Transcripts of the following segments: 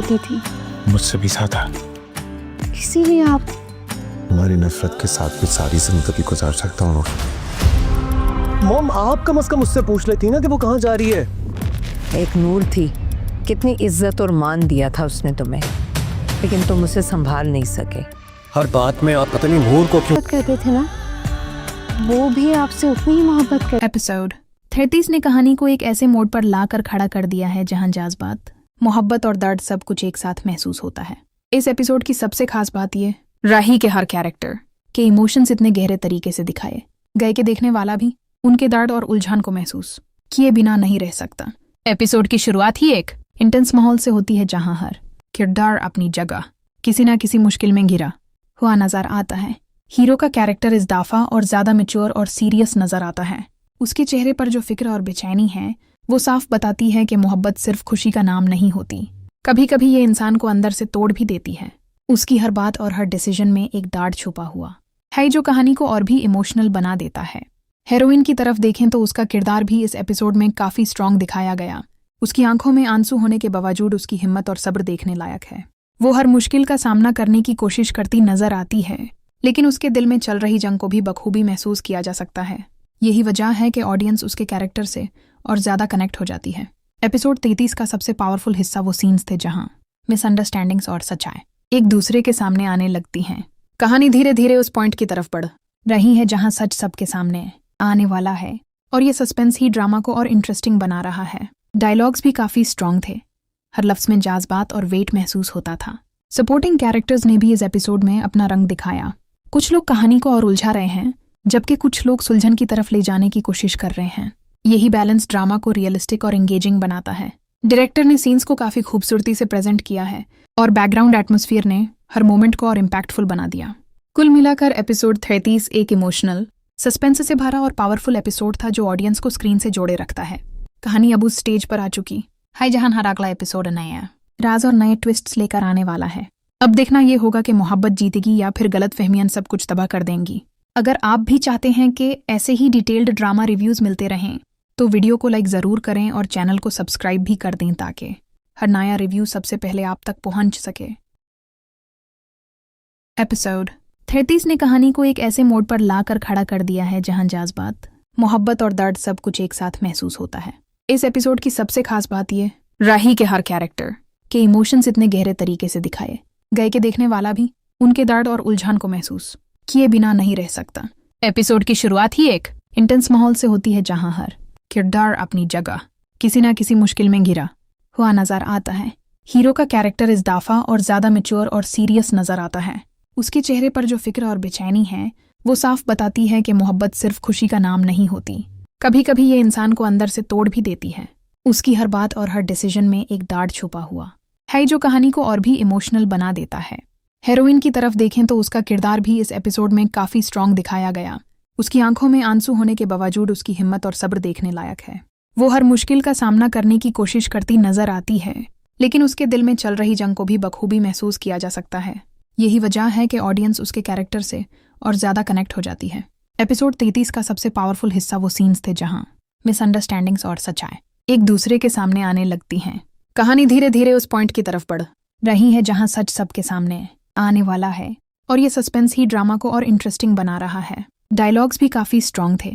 दिल थी मुझसे भी ज्यादा। इसीलिए आप हमारी नफरत के साथ भी सारी जिंदगी गुजार सकता हूँ। मॉम, आप कम से कम उससे पूछ लेती ना कि वो कहाँ जा रही है। एक नूर थी, कितनी इज्जत और मान दिया था उसने तुम्हें, लेकिन तुम उसे संभाल नहीं सके। हर बात में आप पता नहीं नूर को क्यों कहते थे ना, वो भी आपसे उतनी ही मोहब्बत कर। एपिसोड 33 ने कहानी को एक ऐसे मोड़ पर लाकर खड़ा कर दिया है जहां जज्बात, मोहब्बत और दर्द सब कुछ एक साथ महसूस होता है। इस एपिसोड की सबसे खास बात ये राही के हर कैरेक्टर के इमोशंस इतने गहरे तरीके से दिखाए गए कि देखने वाला भी उनके दर्द और उलझन को महसूस किए बिना नहीं रह सकता। एपिसोड की शुरुआत ही एक इंटेंस माहौल से होती है जहां हर किरदार अपनी जगह किसी ना किसी मुश्किल में घिरा हुआ नजर आता है। हीरो का कैरेक्टर इस दफा और ज्यादा मैच्योर और सीरियस नजर आता है। उसके चेहरे पर जो फिक्र और बेचैनी है वो साफ बताती है कि मोहब्बत सिर्फ खुशी का नाम नहीं होती, कभी कभी ये इंसान को अंदर से तोड़ भी देती है। उसकी हर बात और हर डिसीजन में एक डार्ट छुपा हुआ है जो कहानी को और भी इमोशनल बना देता है। हेरोइन की तरफ देखें तो उसका किरदार भी इस एपिसोड में काफी स्ट्रांग दिखाया गया। उसकी आंखों में आंसू होने के बावजूद उसकी हिम्मत और सब्र देखने लायक है। वो हर मुश्किल का सामना करने की कोशिश करती नजर आती है, लेकिन उसके दिल में चल रही जंग को भी बखूबी महसूस किया जा सकता है। यही वजह है कि ऑडियंस उसके कैरेक्टर से और ज्यादा कनेक्ट हो जाती है। एपिसोड 33 का सबसे पावरफुल हिस्सा वो सीन्स थे जहां मिसअंडरस्टैंडिंग्स और सच्चाई एक दूसरे के सामने आने लगती हैं। कहानी धीरे धीरे उस पॉइंट की तरफ बढ़ रही है जहां सच सबके सामने आने वाला है, और ये सस्पेंस ही ड्रामा को और इंटरेस्टिंग बना रहा है। डायलॉग्स भी काफी स्ट्रांग थे, हर लफ्ज में जज्बात और वेट महसूस होता था। सपोर्टिंग कैरेक्टर्स ने भी इस एपिसोड में अपना रंग दिखाया। कुछ लोग कहानी को और उलझा रहे हैं, जबकि कुछ लोग सुलझन की तरफ ले जाने की कोशिश कर रहे हैं। यही बैलेंस ड्रामा को रियलिस्टिक और एंगेजिंग बनाता है। डायरेक्टर ने सीन्स को काफी खूबसूरती से प्रेजेंट किया है और बैकग्राउंड एटमॉस्फेयर ने हर मोमेंट को और इम्पैक्टफुल बना दिया। कुल मिलाकर एपिसोड 33 एक इमोशनल, सस्पेंस से भरा और पावरफुल एपिसोड था जो ऑडियंस को स्क्रीन से जोड़े रखता है। कहानी अब उस स्टेज पर आ चुकी है जहां हर अगला एपिसोड नया राज और नए ट्विस्ट्स लेकर आने वाला है। अब देखना ये होगा कि मोहब्बत जीतेगी या फिर गलतफहमियां सब कुछ तबाह कर देंगी। अगर आप भी चाहते हैं कि ऐसे ही डिटेल्ड ड्रामा रिव्यूज मिलते रहें तो वीडियो को लाइक ज़रूर करें और चैनल को सब्सक्राइब भी कर दें ताकि हर नया रिव्यू सबसे पहले आप तक पहुंच सके। एपिसोड 33 ने कहानी को एक ऐसे मोड़ पर लाकर खड़ा कर दिया है जहां जज्बात, मोहब्बत और दर्द सब कुछ एक साथ महसूस होता है। इस एपिसोड की सबसे खास बात ये राही के हर कैरेक्टर के इमोशंस इतने गहरे तरीके से दिखाए गए कि देखने वाला भी उनके दर्द और उलझन को महसूस किए बिना नहीं रह सकता। एपिसोड की शुरुआत ही एक इंटेंस माहौल से होती है जहां हर किरदार अपनी जगह किसी ना किसी मुश्किल में घिरा हुआ नजर आता है। हीरो का कैरेक्टर इस दफा और ज्यादा मैच्योर और सीरियस नजर आता है। उसके चेहरे पर जो फिक्र और बेचैनी है वो साफ बताती है कि मोहब्बत सिर्फ खुशी का नाम नहीं होती, कभी कभी ये इंसान को अंदर से तोड़ भी देती है। उसकी हर बात और हर डिसीजन में एक डार्ट छुपा हुआ है जो कहानी को और भी इमोशनल बना देता है। हेरोइन की तरफ देखें तो उसका किरदार भी इस एपिसोड में काफी स्ट्रांग दिखाया गया। उसकी आंखों में आंसू होने के बावजूद उसकी हिम्मत और सब्र देखने लायक है। वो हर मुश्किल का सामना करने की कोशिश करती नजर आती है, लेकिन उसके दिल में चल रही जंग को भी बखूबी महसूस किया जा सकता है। यही वजह है कि ऑडियंस उसके कैरेक्टर से और ज्यादा कनेक्ट हो जाती है। एपिसोड 33 का सबसे पावरफुल हिस्सा वो सीन्स थे जहां मिसअंडरस्टैंडिंग्स और सच्चाई एक दूसरे के सामने आने लगती हैं। कहानी धीरे धीरे उस पॉइंट की तरफ बढ़ रही है जहां सच सबके सामने आने वाला है, और ये सस्पेंस ही ड्रामा को और इंटरेस्टिंग बना रहा है। डायलॉग्स भी काफी स्ट्रांग थे,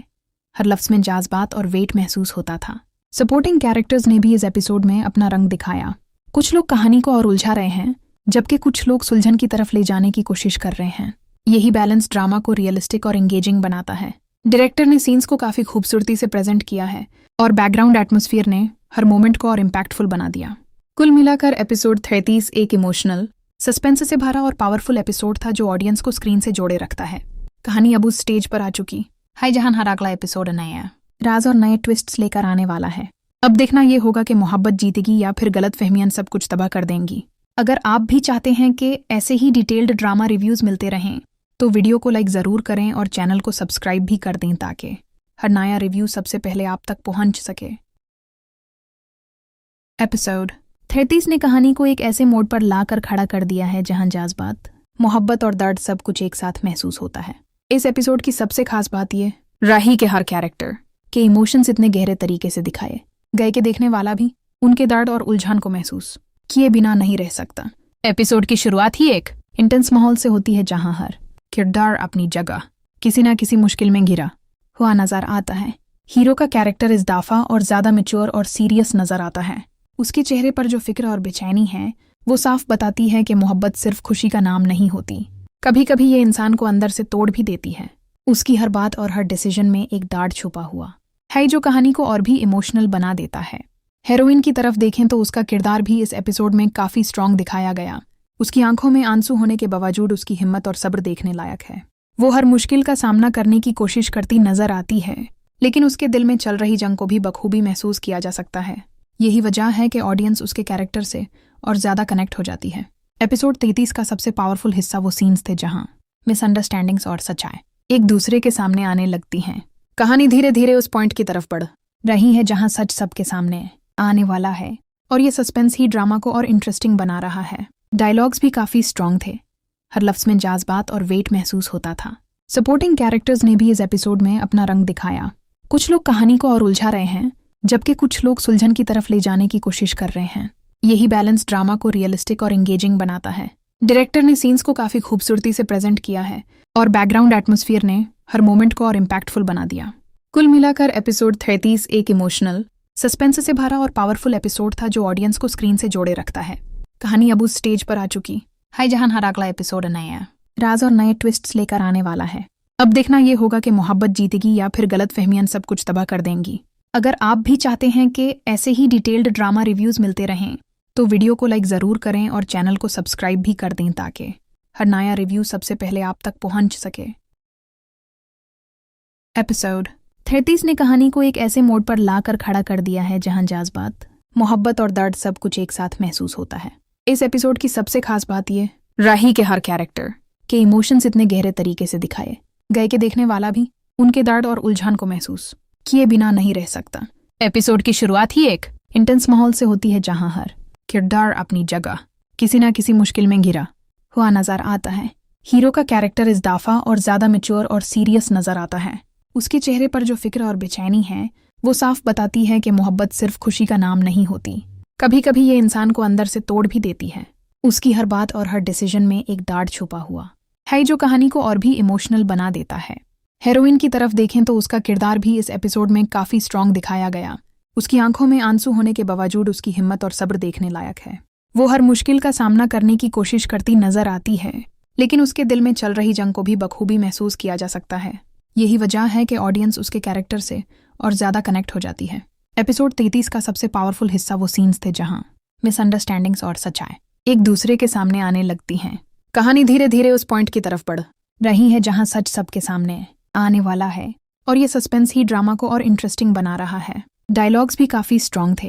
हर लफ्ज में जज्बात और वेट महसूस होता था। सपोर्टिंग कैरेक्टर्स ने भी इस एपिसोड में अपना रंग दिखाया। कुछ लोग कहानी को और उलझा रहे हैं, जबकि कुछ लोग सुलझन की तरफ ले जाने की कोशिश कर रहे हैं। यही बैलेंस ड्रामा को रियलिस्टिक और एंगेजिंग बनाता है। डायरेक्टर ने सीन्स को काफी खूबसूरती से प्रेजेंट किया है और बैकग्राउंड एटमॉस्फेयर ने हर मोमेंट को और इम्पैक्टफुल बना दिया। कुल मिलाकर एपिसोड 33 एक इमोशनल, सस्पेंस से भरा और पावरफुल एपिसोड था जो ऑडियंस को स्क्रीन से जोड़े रखता है। कहानी अब उस स्टेज पर आ चुकी है जहां हर अगला एपिसोड नया राज और नए ट्विस्ट्स लेकर आने वाला है। अब देखना ये होगा कि मोहब्बत जीतेगी या फिर गलतफहमियां सब कुछ तबाह कर देंगी। अगर आप भी चाहते हैं कि ऐसे ही डिटेल्ड ड्रामा रिव्यूज मिलते रहें तो वीडियो को लाइक ज़रूर करें और चैनल को सब्सक्राइब भी कर दें ताकि हर नया रिव्यू सबसे पहले आप तक पहुंच सके। एपिसोड 33 ने कहानी को एक ऐसे मोड़ पर लाकर खड़ा कर दिया है जहां जज्बात, मोहब्बत और दर्द सब कुछ एक साथ महसूस होता है। इस एपिसोड की सबसे खास बात ये राही के हर कैरेक्टर के इमोशंस इतने गहरे तरीके से दिखाए गए कि देखने वाला भी उनके दर्द और उलझन को महसूस किए बिना नहीं रह सकता। एपिसोड की शुरुआत ही एक इंटेंस माहौल से होती है जहां हर किरदार अपनी जगह किसी ना किसी मुश्किल में घिरा हुआ नजर आता है। हीरो का कैरेक्टर इज़ाफ़ा और ज़्यादा मैच्योर और सीरियस नजर आता है। उसके चेहरे पर जो फिक्र और बेचैनी है वो साफ बताती है कि मोहब्बत सिर्फ खुशी का नाम नहीं होती, कभी कभी ये इंसान को अंदर से तोड़ भी देती है। उसकी हर बात और हर डिसीजन में एक डार्ट छुपा हुआ है जो कहानी को और भी इमोशनल बना देता है। हेरोइन की तरफ देखें तो उसका किरदार भी इस एपिसोड में काफी स्ट्रांग दिखाया गया। उसकी आंखों में आंसू होने के बावजूद उसकी हिम्मत और सब्र देखने लायक है। वो हर मुश्किल का सामना करने की कोशिश करती नजर आती है, लेकिन उसके दिल में चल रही जंग को भी बखूबी महसूस किया जा सकता है। यही वजह है कि ऑडियंस उसके कैरेक्टर से और ज्यादा कनेक्ट हो जाती है। एपिसोड 33 का सबसे पावरफुल हिस्सा वो सीन्स थे जहां मिसअंडरस्टैंडिंग्स और सच्चाई एक दूसरे के सामने आने लगती हैं। कहानी धीरे धीरे उस पॉइंट की तरफ बढ़ रही है जहां सच सबके सामने आने वाला है, और ये सस्पेंस ही ड्रामा को और इंटरेस्टिंग बना रहा है। डायलॉग्स भी काफी स्ट्रांग थे, हर लफ्ज में जज्बात और वेट महसूस होता था। सपोर्टिंग कैरेक्टर्स ने भी इस एपिसोड में अपना रंग दिखाया। कुछ लोग कहानी को और उलझा रहे हैं, जबकि कुछ लोग सुलझन की तरफ ले जाने की कोशिश कर रहे हैं। यही बैलेंस ड्रामा को रियलिस्टिक और एंगेजिंग बनाता है। डायरेक्टर ने सीन्स को काफी खूबसूरती से प्रेजेंट किया है और बैकग्राउंड एटमॉस्फेयर ने हर मोमेंट को और इम्पैक्टफुल बना दिया। कुल मिलाकर एपिसोड 33 एक इमोशनल, सस्पेंस से भरा और पावरफुल एपिसोड था जो ऑडियंस को स्क्रीन से जोड़े रखता है। कहानी अब उस स्टेज पर आ चुकी है जहां हर अगला एपिसोड नया राज और नए ट्विस्ट्स लेकर आने वाला है। अब देखना ये होगा कि मोहब्बत जीतेगी या फिर गलत फहमियां सब कुछ तबाह कर देंगी। अगर आप भी चाहते हैं कि ऐसे ही डिटेल्ड ड्रामा रिव्यूज मिलते रहें तो वीडियो को लाइक ज़रूर करें और चैनल को सब्सक्राइब भी कर दें ताकि हर नया रिव्यू सबसे पहले आप तक पहुंच सके। एपिसोड 33 ने कहानी को एक ऐसे मोड़ पर लाकर खड़ा कर दिया है जहां जज्बात, मोहब्बत और दर्द सब कुछ एक साथ महसूस होता है। इस एपिसोड की सबसे खास बात ये राही के हर कैरेक्टर के इमोशंस इतने गहरे तरीके से दिखाए गए कि देखने वाला भी उनके दर्द और उलझन को महसूस किए बिना नहीं रह सकता। एपिसोड की शुरुआत ही एक इंटेंस माहौल से होती है जहां हर किरदार अपनी जगह किसी ना किसी मुश्किल में घिरा हुआ नजर आता है। हीरो का कैरेक्टर इज़ाफ़ा और ज़्यादा मैच्योर और सीरियस नजर आता है। उसके चेहरे पर जो फिक्र और बेचैनी है वो साफ बताती है कि मोहब्बत सिर्फ खुशी का नाम नहीं होती, कभी कभी ये इंसान को अंदर से तोड़ भी देती है। उसकी हर बात और हर डिसीजन में एक डार्ट छुपा हुआ है जो कहानी को और भी इमोशनल बना देता है। हेरोइन की तरफ देखें तो उसका किरदार भी इस एपिसोड में काफी स्ट्रांग दिखाया गया। उसकी आंखों में आंसू होने के बावजूद उसकी हिम्मत और सब्र देखने लायक है। वो हर मुश्किल का सामना करने की कोशिश करती नजर आती है, लेकिन उसके दिल में चल रही जंग को भी बखूबी महसूस किया जा सकता है। यही वजह है कि ऑडियंस उसके कैरेक्टर से और ज्यादा कनेक्ट हो जाती है। एपिसोड 33 का सबसे पावरफुल हिस्सा वो सीन्स थे जहां मिसअंडरस्टैंडिंग्स और सच्चाई एक दूसरे के सामने आने लगती हैं। कहानी धीरे धीरे उस पॉइंट की तरफ बढ़ रही है जहां सच सबके सामने आने वाला है, और ये सस्पेंस ही ड्रामा को और इंटरेस्टिंग बना रहा है। डायलॉग्स भी काफी स्ट्रांग थे,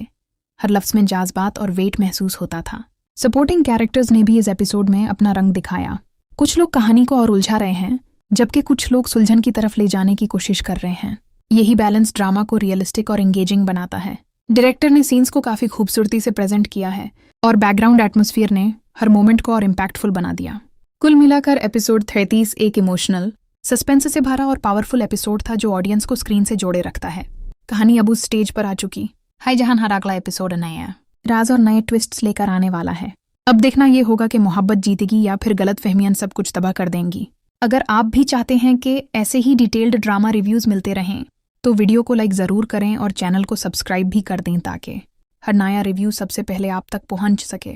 हर लफ्ज में जज्बात और वेट महसूस होता था। सपोर्टिंग कैरेक्टर्स ने भी इस एपिसोड में अपना रंग दिखाया। कुछ लोग कहानी को और उलझा रहे हैं, जबकि कुछ लोग सुलझन की तरफ ले जाने की कोशिश कर रहे हैं। यही बैलेंस ड्रामा को रियलिस्टिक और एंगेजिंग बनाता है। डायरेक्टर ने सीन्स को काफी खूबसूरती से प्रेजेंट किया है और बैकग्राउंड एटमॉस्फेयर ने हर मोमेंट को और इम्पैक्टफुल बना दिया। कुल मिलाकर एपिसोड 33 एक इमोशनल, सस्पेंस से भरा और पावरफुल एपिसोड था जो ऑडियंस को स्क्रीन से जोड़े रखता है। कहानी अब उस स्टेज पर आ चुकी है जहां हर अगला एपिसोड नया राज और नए ट्विस्ट्स लेकर आने वाला है। अब देखना ये होगा कि मोहब्बत जीतेगी या फिर गलत फहमियां सब कुछ तबाह कर देंगी। अगर आप भी चाहते हैं कि ऐसे ही डिटेल्ड ड्रामा रिव्यूज मिलते रहें तो वीडियो को लाइक ज़रूर करें और चैनल को सब्सक्राइब भी कर दें ताकि हर नया रिव्यू सबसे पहले आप तक पहुंच सके।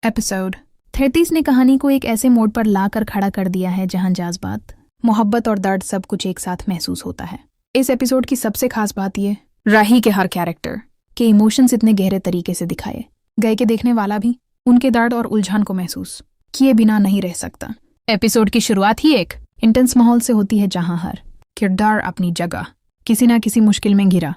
एपिसोड 33 ने कहानी को एक ऐसे मोड़ पर लाकर खड़ा कर दिया है जहां जज्बात, मोहब्बत और दर्द सब कुछ एक साथ महसूस होता है। इस एपिसोड की सबसे खास बात ये राही के हर कैरेक्टर के इमोशंस इतने गहरे तरीके से दिखाए गए कि देखने वाला भी उनके दर्द और उलझन को महसूस किए बिना नहीं रह सकता। एपिसोड की शुरुआत ही एक इंटेंस माहौल से होती है जहां हर किरदार अपनी जगह किसी ना किसी मुश्किल में घिरा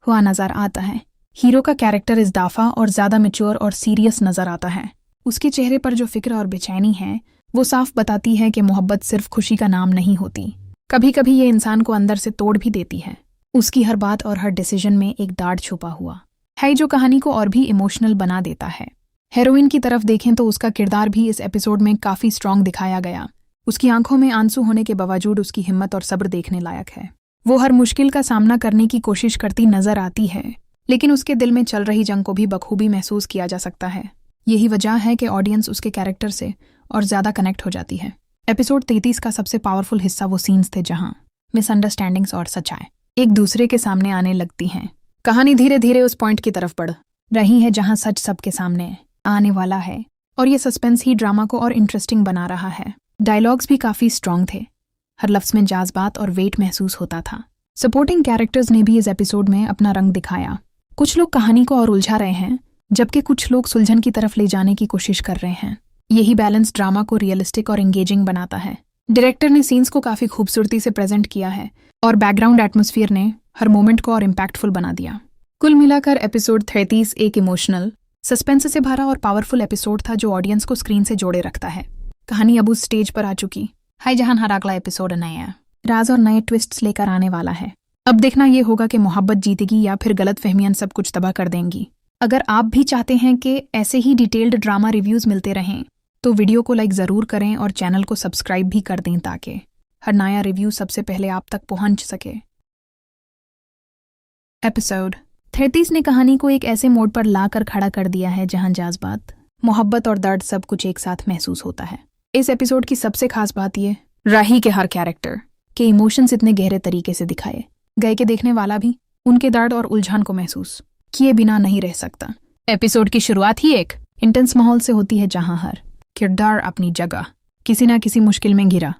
हुआ नजर आता है। हीरो का कैरेक्टर इज़ाफ़ा और ज़्यादा मैच्योर और सीरियस नजर आता है। उसके चेहरे पर जो फिक्र और बेचैनी है वो साफ बताती है कि मोहब्बत सिर्फ खुशी का नाम नहीं होती, कभी कभी ये इंसान को अंदर से तोड़ भी देती है। उसकी हर बात और हर डिसीजन में एक डार्ट छुपा हुआ है जो कहानी को और भी इमोशनल बना देता है। हेरोइन की तरफ देखें तो उसका किरदार भी इस एपिसोड में काफी स्ट्रांग दिखाया गया। उसकी आंखों में आंसू होने के बावजूद उसकी हिम्मत और सब्र देखने लायक है। वो हर मुश्किल का सामना करने की कोशिश करती नजर आती है, लेकिन उसके दिल में चल रही जंग को भी बखूबी महसूस किया जा सकता है। यही वजह है कि ऑडियंस उसके कैरेक्टर से और ज़्यादा कनेक्ट हो जाती है। एपिसोड 33 का सबसे पावरफुल हिस्सा वो सीन्स थे जहां मिसअंडरस्टैंडिंग्स और सच्चाई एक दूसरे के सामने आने लगती हैं। कहानी धीरे धीरे उस पॉइंट की तरफ बढ़ रही है जहां सच सबके सामने आने वाला है और ये सस्पेंस ही ड्रामा को और इंटरेस्टिंग बना रहा है। डायलॉग्स भी काफ़ी स्ट्रॉन्ग थे, हर लफ्ज़ में जज्बात और वेट महसूस होता था। सपोर्टिंग कैरेक्टर्स ने भी इस एपिसोड में अपना रंग दिखाया। कुछ लोग कहानी को और उलझा रहे हैं, जबकि कुछ लोग सुलझन की तरफ ले जाने की कोशिश कर रहे हैं। यही बैलेंस ड्रामा को रियलिस्टिक और एंगेजिंग बनाता है। डायरेक्टर ने सीन्स को काफ़ी खूबसूरती से प्रेजेंट किया है और बैकग्राउंड एटमॉस्फेयर ने हर मोमेंट को और इम्पैक्टफुल बना दिया। कुल मिलाकर एपिसोड 33 एक इमोशनल, सस्पेंस से भरा और पावरफुल एपिसोड था जो ऑडियंस को स्क्रीन से जोड़े रखता है। कहानी अब उस स्टेज पर आ चुकी है जहां हर अगला एपिसोड नया राज और नए ट्विस्ट्स लेकर आने वाला है। अब देखना ये होगा कि मोहब्बत जीतेगी या फिर गलत फहमियां सब कुछ तबाह कर देंगी। अगर आप भी चाहते हैं कि ऐसे ही डिटेल्ड ड्रामा रिव्यूज़ मिलते रहें तो वीडियो को लाइक ज़रूर करें और चैनल को सब्सक्राइब भी कर दें ताकि हर नया रिव्यू सबसे पहले आप तक पहुंच सके। एपिसोड 33 ने कहानी को एक ऐसे मोड़ पर लाकर खड़ा कर दिया है जहां जज्बात, मोहब्बत और दर्द सब कुछ एक साथ महसूस होता है। इस एपिसोड की सबसे खास बात ये राही के हर कैरेक्टर के इमोशंस इतने गहरे तरीके से दिखाए गए कि देखने वाला भी उनके दर्द और उलझन को महसूस किए बिना नहीं रह सकता। एपिसोड की शुरुआत ही एक इंटेंस माहौल से होती है जहां हर किरदार अपनी जगह किसी न किसी मुश्किल में घिरा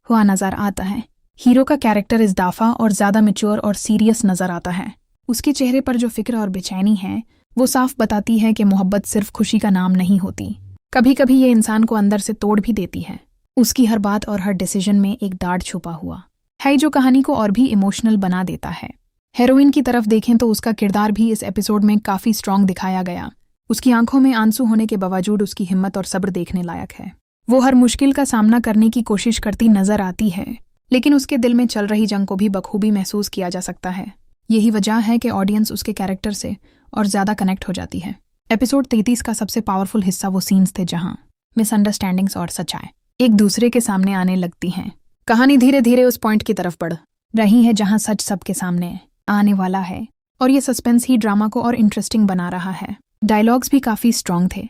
हुआ नजर आता है। हीरो का कैरेक्टर इज़ाफ़ा और ज़्यादा मैच्योर और सीरियस नजर आता है। उसके चेहरे पर जो फिक्र और बेचैनी है वो साफ बताती है कि मोहब्बत सिर्फ खुशी का नाम नहीं होती, कभी कभी ये इंसान को अंदर से तोड़ भी देती है। उसकी हर बात और हर डिसीजन में एक डार्ट छुपा हुआ है जो कहानी को और भी इमोशनल बना देता है। हेरोइन की तरफ देखें तो उसका किरदार भी इस एपिसोड में काफ़ी स्ट्रॉन्ग दिखाया गया। उसकी आंखों में आंसू होने के बावजूद उसकी हिम्मत और सब्र देखने लायक है। वो हर मुश्किल का सामना करने की कोशिश करती नजर आती है, लेकिन उसके दिल में चल रही जंग को भी बखूबी महसूस किया जा सकता है। यही वजह है कि ऑडियंस उसके कैरेक्टर से और ज़्यादा कनेक्ट हो जाती है। एपिसोड 33 का सबसे पावरफुल हिस्सा वो सीन्स थे जहां मिसअंडरस्टैंडिंग्स और सच्चाई एक दूसरे के सामने आने लगती हैं। कहानी धीरे धीरे उस पॉइंट की तरफ बढ़ रही है जहां सच सबके सामने आने वाला है और ये सस्पेंस ही ड्रामा को और इंटरेस्टिंग बना रहा है। डायलॉग्स भी काफ़ी स्ट्रॉन्ग थे,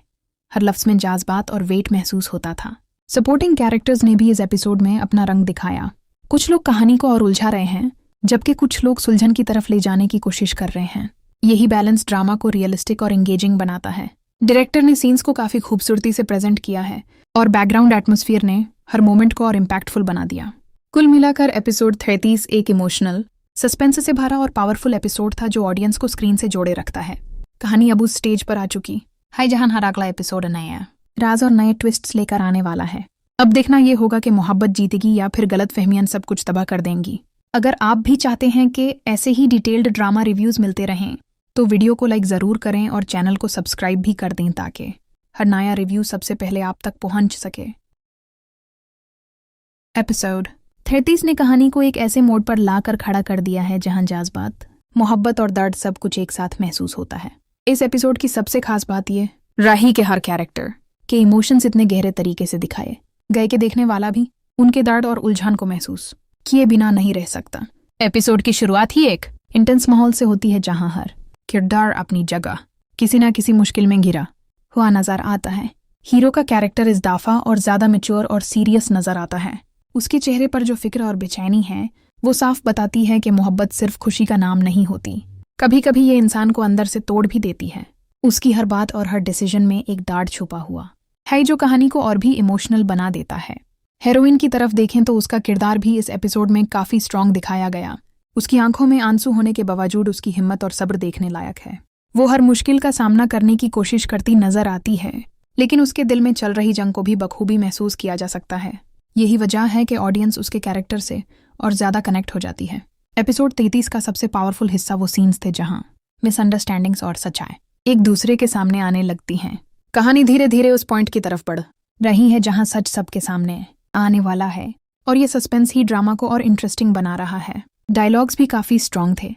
हर लफ्ज़ में जज्बात और वेट महसूस होता था। सपोर्टिंग कैरेक्टर्स ने भी इस एपिसोड में अपना रंग दिखाया। कुछ लोग कहानी को और उलझा रहे हैं, जबकि कुछ लोग सुलझन की तरफ ले जाने की कोशिश कर रहे हैं। यही बैलेंस ड्रामा को रियलिस्टिक और एंगेजिंग बनाता है। डायरेक्टर ने सीन्स को काफ़ी खूबसूरती से प्रेजेंट किया है और बैकग्राउंड एटमॉस्फेयर ने हर मोमेंट को और इम्पैक्टफुल बना दिया। कुल मिलाकर एपिसोड 33 एक इमोशनल, सस्पेंस से भरा और पावरफुल एपिसोड था जो ऑडियंस को स्क्रीन से जोड़े रखता है। कहानी अब उस स्टेज पर आ चुकी है जहां हर अगला एपिसोड नया राज और नए ट्विस्ट्स लेकर आने वाला है। अब देखना ये होगा कि मोहब्बत जीतेगी या फिर गलत फहमियां सब कुछ तबाह कर देंगी। अगर आप भी चाहते हैं कि ऐसे ही डिटेल्ड ड्रामा रिव्यूज़ मिलते रहें तो वीडियो को लाइक ज़रूर करें और चैनल को सब्सक्राइब भी कर दें ताकि हर नया रिव्यू सबसे पहले आप तक पहुंच सके। एपिसोड 33 ने कहानी को एक ऐसे मोड़ पर लाकर खड़ा कर दिया है जहां जज्बात, मोहब्बत और दर्द सब कुछ एक साथ महसूस होता है। इस एपिसोड की सबसे खास बात ये राही के हर कैरेक्टर के इमोशंस इतने गहरे तरीके से दिखाए गए कि देखने वाला भी उनके दर्द और उलझन को महसूस किए बिना नहीं रह सकता। एपिसोड की शुरुआत ही एक इंटेंस माहौल से होती है जहां हर किरदार अपनी जगह किसी न किसी मुश्किल में घिरा हुआ नजर आता है। हीरो का कैरेक्टर इज़ाफ़ा और ज़्यादा मैच्योर और सीरियस नजर आता है। उसके चेहरे पर जो फिक्र और बेचैनी है वो साफ बताती है कि मोहब्बत सिर्फ खुशी का नाम नहीं होती, कभी कभी ये इंसान को अंदर से तोड़ भी देती है। उसकी हर बात और हर डिसीजन में एक डार्ट छुपा हुआ है जो कहानी को और भी इमोशनल बना देता है। हेरोइन की तरफ देखें तो उसका किरदार भी इस एपिसोड में काफ़ी स्ट्रॉन्ग दिखाया गया। उसकी आंखों में आंसू होने के बावजूद उसकी हिम्मत और सब्र देखने लायक है। वो हर मुश्किल का सामना करने की कोशिश करती नजर आती है, लेकिन उसके दिल में चल रही जंग को भी बखूबी महसूस किया जा सकता है। यही वजह है कि ऑडियंस उसके कैरेक्टर से और ज़्यादा कनेक्ट हो जाती है। एपिसोड 33 का सबसे पावरफुल हिस्सा वो सीन्स थे जहां मिसअंडरस्टैंडिंग्स और सच्चाई एक दूसरे के सामने आने लगती हैं। कहानी धीरे धीरे उस पॉइंट की तरफ बढ़ रही है जहां सच सबके सामने आने वाला है और ये सस्पेंस ही ड्रामा को और इंटरेस्टिंग बना रहा है। डायलॉग्स भी काफ़ी स्ट्रॉन्ग थे,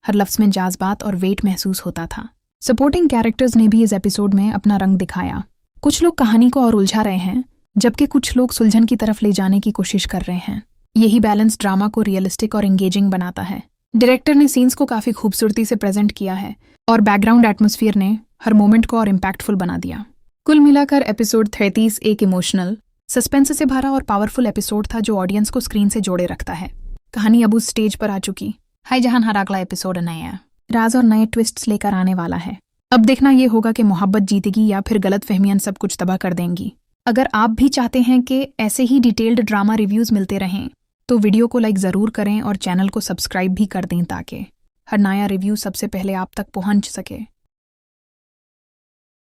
हर लफ्ज़ में जज्बात और वेट महसूस होता था। सपोर्टिंग कैरेक्टर्स ने भी इस एपिसोड में अपना रंग दिखाया। कुछ लोग कहानी को और उलझा रहे हैं, जबकि कुछ लोग सुलझन की तरफ ले जाने की कोशिश कर रहे हैं। यही बैलेंस ड्रामा को रियलिस्टिक और एंगेजिंग बनाता है। डायरेक्टर ने सीन्स को काफ़ी खूबसूरती से प्रेजेंट किया है और बैकग्राउंड एटमॉस्फेयर ने हर मोमेंट को और इम्पैक्टफुल बना दिया। कुल मिलाकर एपिसोड 33 एक इमोशनल, सस्पेंस से भरा और पावरफुल एपिसोड था जो ऑडियंस को स्क्रीन से जोड़े रखता है। कहानी अब उस स्टेज पर आ चुकी है जहां हर अगला एपिसोड नया राज और नए ट्विस्ट्स लेकर आने वाला है। अब देखना ये होगा कि मोहब्बत जीतेगी या फिर गलतफहमियां सब कुछ तबाह कर देंगी। अगर आप भी चाहते हैं कि ऐसे ही डिटेल्ड ड्रामा रिव्यूज मिलते रहें तो वीडियो को लाइक ज़रूर करें और चैनल को सब्सक्राइब भी कर दें ताकि हर नया रिव्यू सबसे पहले आप तक पहुंच सके।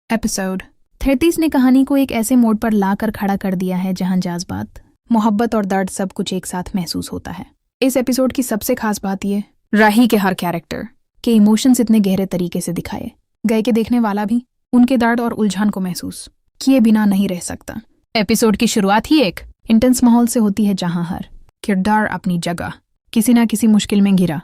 एपिसोड 33 ने कहानी को एक ऐसे मोड़ पर ला कर खड़ा कर दिया है जहां जज्बात, मोहब्बत और दर्द सब कुछ एक साथ महसूस होता है। इस एपिसोड की सबसे खास बात यह राही के हर कैरेक्टर के इमोशंस इतने गहरे तरीके से दिखाए गए कि देखने वाला भी उनके दर्द और उलझन को महसूस किए बिना नहीं रह सकता। एपिसोड की शुरुआत ही एक इंटेंस माहौल से होती है जहां हर किरदार अपनी जगह किसी ना किसी मुश्किल में घिरा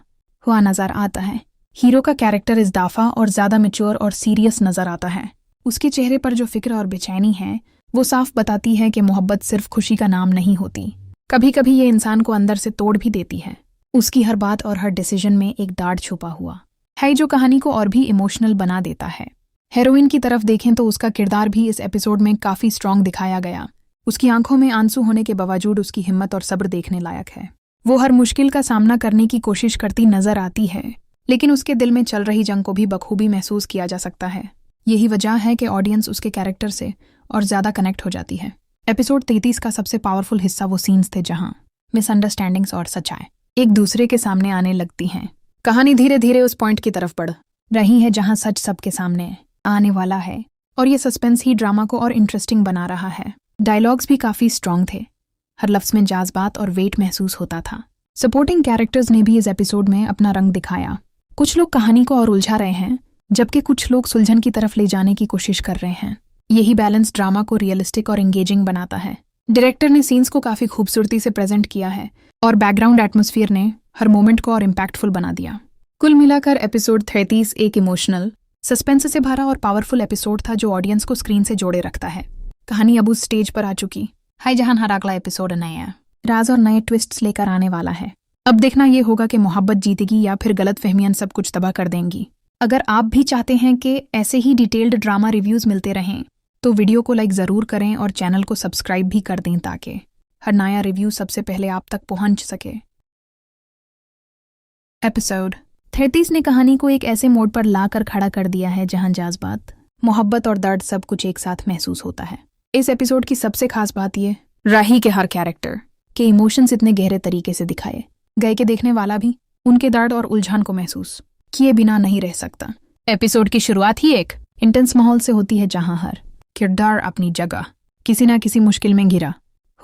हुआ नजर आता है। हीरो का कैरेक्टर इज़ाफ़ा और ज़्यादा मैच्योर और सीरियस नजर आता है। उसके चेहरे पर जो फिक्र और बेचैनी है वो साफ बताती है कि मोहब्बत सिर्फ खुशी का नाम नहीं होती, कभी कभी ये इंसान को अंदर से तोड़ भी देती है। उसकी हर बात और हर डिसीजन में एक डार्ट छुपा हुआ है जो कहानी को और भी इमोशनल बना देता है। हेरोइन की तरफ देखें तो उसका किरदार भी इस एपिसोड में काफ़ी स्ट्रॉन्ग दिखाया गया। उसकी आंखों में आंसू होने के बावजूद उसकी हिम्मत और सब्र देखने लायक है। वो हर मुश्किल का सामना करने की कोशिश करती नजर आती है, लेकिन उसके दिल में चल रही जंग को भी बखूबी महसूस किया जा सकता है। यही वजह है कि ऑडियंस उसके कैरेक्टर से और ज़्यादा कनेक्ट हो जाती है। एपिसोड 33 का सबसे पावरफुल हिस्सा वो सीन्स थे जहां मिसअंडरस्टैंडिंग्स और सच्चाई एक दूसरे के सामने आने लगती हैं। कहानी धीरे धीरे उस पॉइंट की तरफ बढ़ रही है जहां सच सबके सामने आने वाला है और ये सस्पेंस ही ड्रामा को और इंटरेस्टिंग बना रहा है। डायलॉग्स भी काफ़ी स्ट्रॉन्ग थे, हर लफ्ज़ में जज्बात और वेट महसूस होता था। सपोर्टिंग कैरेक्टर्स ने भी इस एपिसोड में अपना रंग दिखाया। कुछ लोग कहानी को और उलझा रहे हैं जबकि कुछ लोग सुलझन की तरफ ले जाने की कोशिश कर रहे हैं। यही बैलेंस ड्रामा को रियलिस्टिक और एंगेजिंग बनाता है। डायरेक्टर ने सीन्स को काफ़ी खूबसूरती से प्रेजेंट किया है और बैकग्राउंड एटमॉस्फेयर ने हर मोमेंट को और इम्पैक्टफुल बना दिया। कुल मिलाकर एपिसोड 33 एक इमोशनल, सस्पेंस से भरा और पावरफुल एपिसोड था जो ऑडियंस को स्क्रीन से जोड़े रखता है। कहानी अब उस स्टेज पर आ चुकी है जहां हर अगला एपिसोड नया राज और नए ट्विस्ट्स लेकर आने वाला है। अब देखना ये होगा कि मोहब्बत जीतेगी या फिर गलतफहमियां सब कुछ तबाह कर देंगी। अगर आप भी चाहते हैं कि ऐसे ही डिटेल्ड ड्रामा रिव्यूज मिलते रहें तो वीडियो को लाइक ज़रूर करें और चैनल को सब्सक्राइब भी कर दें ताकि हर नया रिव्यू सबसे पहले आप तक पहुंच सके। एपिसोड 33 ने कहानी को एक ऐसे मोड़ पर ला कर खड़ा कर दिया है जहां जज्बात, मोहब्बत और दर्द सब कुछ एक साथ महसूस होता है। इस एपिसोड की सबसे खास बात यह राही के हर कैरेक्टर के इमोशंस इतने गहरे तरीके से दिखाए गए कि देखने वाला भी उनके दर्द और उलझन को महसूस किए बिना नहीं रह सकता। एपिसोड की शुरुआत ही एक इंटेंस माहौल से होती है जहां हर किरदार अपनी जगह किसी ना किसी मुश्किल में घिरा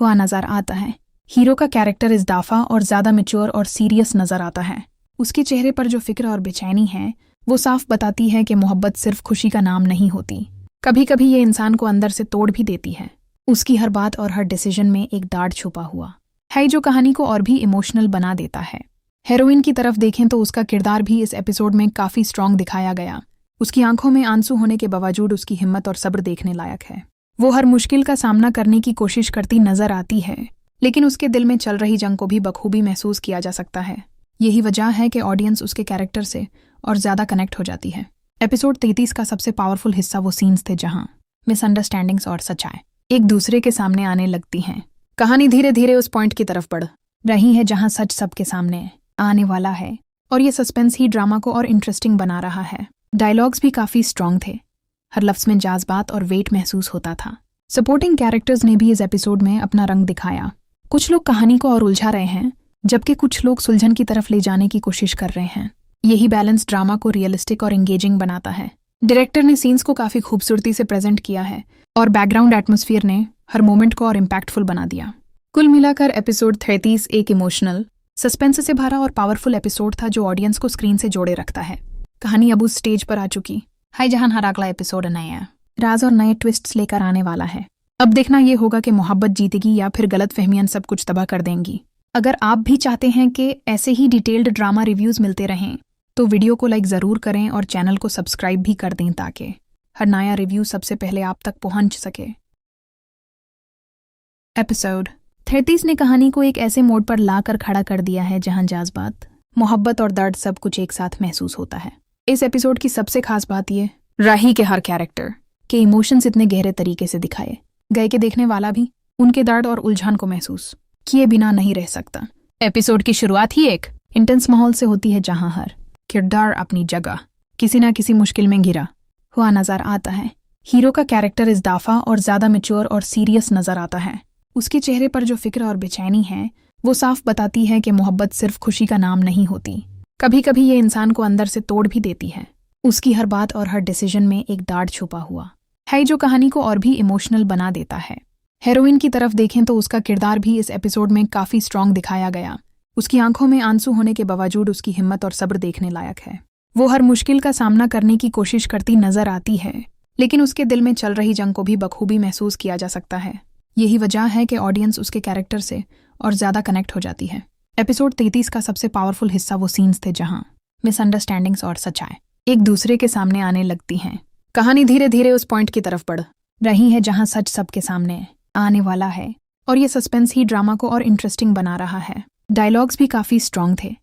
हुआ नजर आता है। हीरो का कैरेक्टर इज़ाफ़ा और ज़्यादा मैच्योर और सीरियस नजर आता है। उसके चेहरे पर जो फिक्र और बेचैनी है वो साफ बताती है कि मोहब्बत सिर्फ खुशी का नाम नहीं होती, कभी कभी ये इंसान को अंदर से तोड़ भी देती है। उसकी हर बात और हर डिसीजन में एक डार्ट छुपा हुआ है जो कहानी को और भी इमोशनल बना देता है। हेरोइन की तरफ देखें तो उसका किरदार भी इस एपिसोड में काफ़ी स्ट्रॉन्ग दिखाया गया। उसकी आंखों में आंसू होने के बावजूद उसकी हिम्मत और सब्र देखने लायक है। वो हर मुश्किल का सामना करने की कोशिश करती नजर आती है, लेकिन उसके दिल में चल रही जंग को भी बखूबी महसूस किया जा सकता है। यही वजह है कि ऑडियंस उसके कैरेक्टर से और ज़्यादा कनेक्ट हो जाती है। एपिसोड 33 का सबसे पावरफुल हिस्सा वो सीन्स थे जहां मिसअंडरस्टैंडिंग्स और सच्चाई एक दूसरे के सामने आने लगती हैं। कहानी धीरे धीरे उस पॉइंट की तरफ बढ़ रही है जहां सच सबके सामने आने वाला है और ये सस्पेंस ही ड्रामा को और इंटरेस्टिंग बना रहा है। डायलॉग्स भी काफ़ी स्ट्रॉन्ग थे, हर लफ्ज़ में जज्बात और वेट महसूस होता था। सपोर्टिंग कैरेक्टर्स ने भी इस एपिसोड में अपना रंग दिखाया। कुछ लोग कहानी को और उलझा रहे हैं जबकि कुछ लोग सुलझन की तरफ ले जाने की कोशिश कर रहे हैं। यही बैलेंस ड्रामा को रियलिस्टिक और एंगेजिंग बनाता है। डायरेक्टर ने सीन्स को काफ़ी खूबसूरती से प्रेजेंट किया है और बैकग्राउंड एटमॉस्फेयर ने हर मोमेंट को और इम्पैक्टफुल बना दिया। कुल मिलाकर एपिसोड 33 एक इमोशनल, सस्पेंस से भरा और पावरफुल एपिसोड था जो ऑडियंस को स्क्रीन से जोड़े रखता है। कहानी अब उस स्टेज पर आ चुकी है जहां हर अगला एपिसोड नया राज और नए ट्विस्ट्स लेकर आने वाला है। अब देखना ये होगा कि मोहब्बत जीतेगी या फिर गलतफहमियां सब कुछ तबाह कर देंगी। अगर आप भी चाहते हैं कि ऐसे ही डिटेल्ड ड्रामा रिव्यूज मिलते रहें तो वीडियो को लाइक ज़रूर करें और चैनल को सब्सक्राइब भी कर दें ताकि हर नया रिव्यू सबसे पहले आप तक पहुंच सके। एपिसोड 33 ने कहानी को एक ऐसे मोड़ पर ला कर खड़ा कर दिया है जहां जज्बात, मोहब्बत और दर्द सब कुछ एक साथ महसूस होता है। इस एपिसोड की सबसे खास बात ये राही के हर कैरेक्टर के इमोशंस इतने गहरे तरीके से दिखाए गए कि देखने वाला भी उनके दर्द और उलझन को महसूस किए बिना नहीं रह सकता। एपिसोड की शुरुआत ही एक इंटेंस माहौल से होती है जहां हर किरदार अपनी जगह किसी ना किसी मुश्किल में घिरा हुआ नजर आता है। हीरो का कैरेक्टर इस दफा और ज्यादा मैच्योर और सीरियस नजर आता है। उसके चेहरे पर जो फिक्र और बेचैनी है वो साफ बताती है कि मोहब्बत सिर्फ खुशी का नाम नहीं होती, कभी कभी ये इंसान को अंदर से तोड़ भी देती है। उसकी हर बात और हर डिसीजन में एक दार्ड छुपा हुआ है जो कहानी को और भी इमोशनल बना देता है। हेरोइन की तरफ देखें तो उसका किरदार भी इस एपिसोड में काफी स्ट्रांग दिखाया गया। उसकी आंखों में आंसू होने के बावजूद उसकी हिम्मत और सब्र देखने लायक है। वो हर मुश्किल का सामना करने की कोशिश करती नजर आती है, लेकिन उसके दिल में चल रही जंग को भी बखूबी महसूस किया जा सकता है। यही वजह है कि ऑडियंस उसके कैरेक्टर से और ज्यादा कनेक्ट हो जाती है। एपिसोड 33 का सबसे पावरफुल हिस्सा वो सीन्स थे जहां मिसअंडरस्टैंडिंग्स और सच्चाई एक दूसरे के सामने आने लगती हैं। कहानी धीरे धीरे उस पॉइंट की तरफ बढ़ रही है जहां सच सबके सामने आने वाला है, और ये सस्पेंस ही ड्रामा को और इंटरेस्टिंग बना रहा है। डायलॉग्स भी काफी स्ट्रांग थे,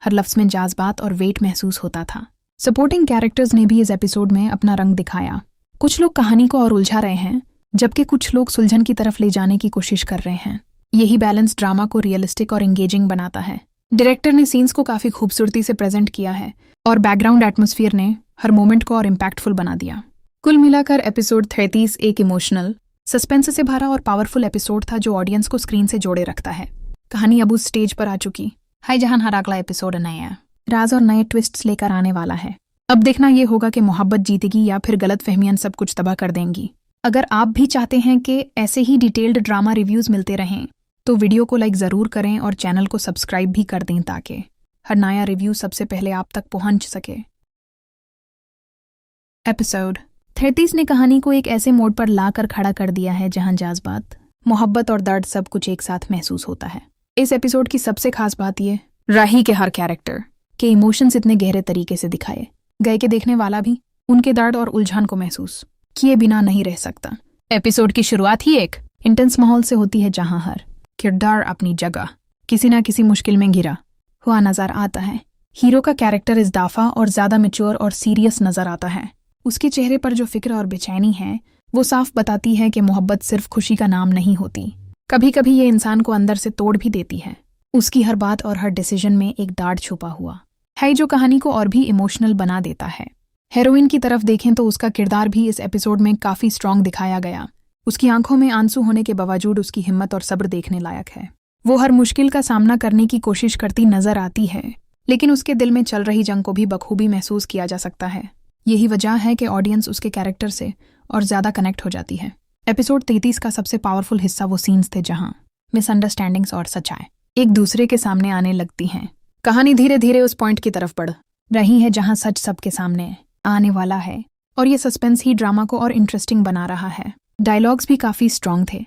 हर लफ्ज में जज्बात और वेट महसूस होता था। सपोर्टिंग कैरेक्टर्स ने भी इस एपिसोड में अपना रंग दिखाया। कुछ लोग कहानी को और उलझा रहे हैं, जबकि कुछ लोग सुलझन की तरफ ले जाने की कोशिश कर रहे हैं। यही बैलेंस ड्रामा को रियलिस्टिक और एंगेजिंग बनाता है। डायरेक्टर ने सीन्स को काफी खूबसूरती से प्रेजेंट किया है और बैकग्राउंड एटमॉस्फेयर ने हर मोमेंट को और इम्पैक्टफुल बना दिया। कुल मिलाकर एपिसोड 33 एक इमोशनल, सस्पेंस से भरा और पावरफुल एपिसोड था जो ऑडियंस को स्क्रीन से जोड़े रखता है। कहानी अब उस स्टेज पर आ चुकी है जहां हर अगला एपिसोड नया राज और नए ट्विस्ट्स लेकर आने वाला है। अब देखना ये होगा कि मोहब्बत जीतेगी या फिर गलतफहमियां सब कुछ तबाह कर देंगी। अगर आप भी चाहते हैं कि ऐसे ही डिटेल्ड ड्रामा रिव्यूज मिलते रहें तो वीडियो को लाइक ज़रूर करें और चैनल को सब्सक्राइब भी कर दें ताकि हर नया रिव्यू सबसे पहले आप तक पहुंच सके। एपिसोड 33 ने कहानी को एक ऐसे मोड़ पर ला कर खड़ा कर दिया है जहां जज्बात, मोहब्बत और दर्द सब कुछ एक साथ महसूस होता है। इस एपिसोड की सबसे खास बात ये राही के हर कैरेक्टर के इमोशंस इतने गहरे तरीके से दिखाए गए कि देखने वाला भी उनके दर्द और उलझन को महसूस किए बिना नहीं रह सकता। एपिसोड की शुरुआत ही एक इंटेंस माहौल से होती है जहां हर किरदार अपनी जगह किसी ना किसी मुश्किल में घिरा हुआ नजर आता है। हीरो का कैरेक्टर इस दफा और ज्यादा मैच्योर और सीरियस नजर आता है। उसके चेहरे पर जो फिक्र और बेचैनी है वो साफ बताती है कि मोहब्बत सिर्फ खुशी का नाम नहीं होती, कभी कभी ये इंसान को अंदर से तोड़ भी देती है। उसकी हर बात और हर डिसीजन में एक दार्ड छुपा हुआ है जो कहानी को और भी इमोशनल बना देता है। हेरोइन की तरफ देखें तो उसका किरदार भी इस एपिसोड में काफी स्ट्रांग दिखाया गया। उसकी आंखों में आंसू होने के बावजूद उसकी हिम्मत और सब्र देखने लायक है। वो हर मुश्किल का सामना करने की कोशिश करती नजर आती है, लेकिन उसके दिल में चल रही जंग को भी बखूबी महसूस किया जा सकता है। यही वजह है कि ऑडियंस उसके कैरेक्टर से और ज्यादा कनेक्ट हो जाती है। एपिसोड 33 का सबसे पावरफुल हिस्सा वो सीन्स थे जहां मिसअंडरस्टैंडिंग्स और सच्चाई एक दूसरे के सामने आने लगती हैं। कहानी धीरे धीरे उस पॉइंट की तरफ बढ़ रही है जहां सच सबके सामने आने वाला है, और ये सस्पेंस ही ड्रामा को और इंटरेस्टिंग बना रहा है। डायलॉग्स भी काफी स्ट्रांग थे,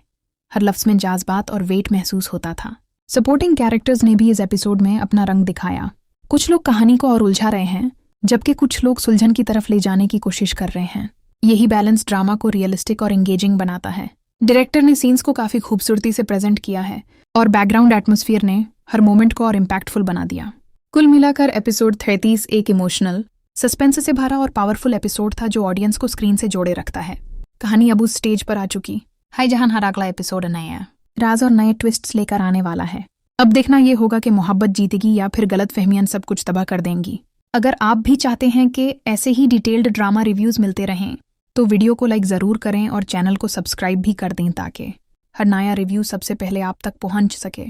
हर लफ्ज में जज्बात और वेट महसूस होता था। सपोर्टिंग कैरेक्टर्स ने भी इस एपिसोड में अपना रंग दिखाया। कुछ लोग कहानी को और उलझा रहे हैं, जबकि कुछ लोग सुलझन की तरफ ले जाने की कोशिश कर रहे हैं। यही बैलेंस ड्रामा को रियलिस्टिक और एंगेजिंग बनाता है। डायरेक्टर ने सीन्स को काफी खूबसूरती से प्रेजेंट किया है और बैकग्राउंड एटमॉस्फेयर ने हर मोमेंट को और इम्पैक्टफुल बना दिया। कुल मिलाकर एपिसोड 33 एक इमोशनल, सस्पेंस से भरा और पावरफुल एपिसोड था जो ऑडियंस को स्क्रीन से जोड़े रखता है। कहानी अब उस स्टेज पर आ चुकी है जहां हर अगला एपिसोड नया राज और नए ट्विस्ट्स लेकर आने वाला है। अब देखना ये होगा कि मोहब्बत जीतेगी या फिर गलतफहमियां सब कुछ तबाह कर देंगी। अगर आप भी चाहते हैं कि ऐसे ही डिटेल्ड ड्रामा रिव्यूज मिलते रहें तो वीडियो को लाइक ज़रूर करें और चैनल को सब्सक्राइब भी कर दें ताकि हर नया रिव्यू सबसे पहले आप तक पहुंच सके।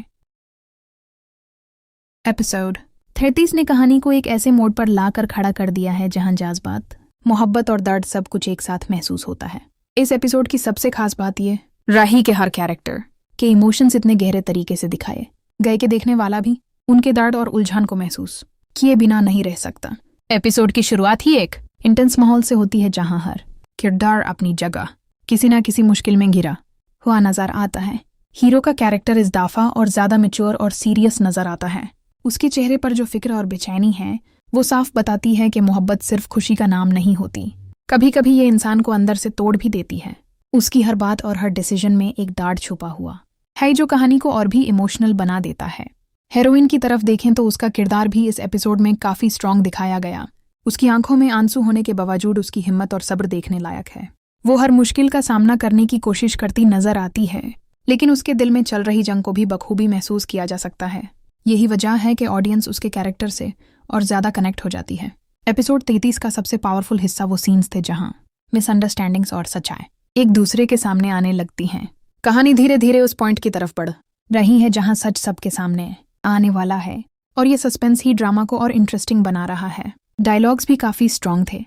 एपिसोड 33 ने कहानी को एक ऐसे मोड़ पर ला कर खड़ा कर दिया है जहां जज्बात, मोहब्बत और दर्द सब कुछ एक साथ महसूस होता है। इस एपिसोड की सबसे खास बात ये राही के हर कैरेक्टर के इमोशंस इतने गहरे तरीके से दिखाए गए कि देखने वाला भी उनके दर्द और उलझन को महसूस किए बिना नहीं रह सकता। एपिसोड की शुरुआत ही एक इंटेंस माहौल से होती है जहां हर किरदार अपनी जगह किसी ना किसी मुश्किल में घिरा हुआ नजर आता है। हीरो का कैरेक्टर इस दफा और ज्यादा मैच्योर और सीरियस नजर आता है। उसके चेहरे पर जो फिक्र और बेचैनी है वो साफ बताती है कि मोहब्बत सिर्फ खुशी का नाम नहीं होती, कभी कभी ये इंसान को अंदर से तोड़ भी देती है। उसकी हर बात और हर डिसीजन में एक दार्ड छुपा हुआ है जो कहानी को और भी इमोशनल बना देता है। हेरोइन की तरफ देखें तो उसका किरदार भी इस एपिसोड में काफी स्ट्रांग दिखाया गया। उसकी आंखों में आंसू होने के बावजूद उसकी हिम्मत और सब्र देखने लायक है। वो हर मुश्किल का सामना करने की कोशिश करती नजर आती है, लेकिन उसके दिल में चल रही जंग को भी बखूबी महसूस किया जा सकता है। यही वजह है कि ऑडियंस उसके कैरेक्टर से और ज्यादा कनेक्ट हो जाती है। एपिसोड 33 का सबसे पावरफुल हिस्सा वो सीन्स थे जहां मिसअंडरस्टैंडिंग्स और सच्चाई एक दूसरे के सामने आने लगती हैं। कहानी धीरे धीरे उस पॉइंट की तरफ बढ़ रही है जहां सच सबके सामने आने वाला है, और ये सस्पेंस ही ड्रामा को और इंटरेस्टिंग बना रहा है। डायलॉग्स भी काफी स्ट्रॉन्ग थे,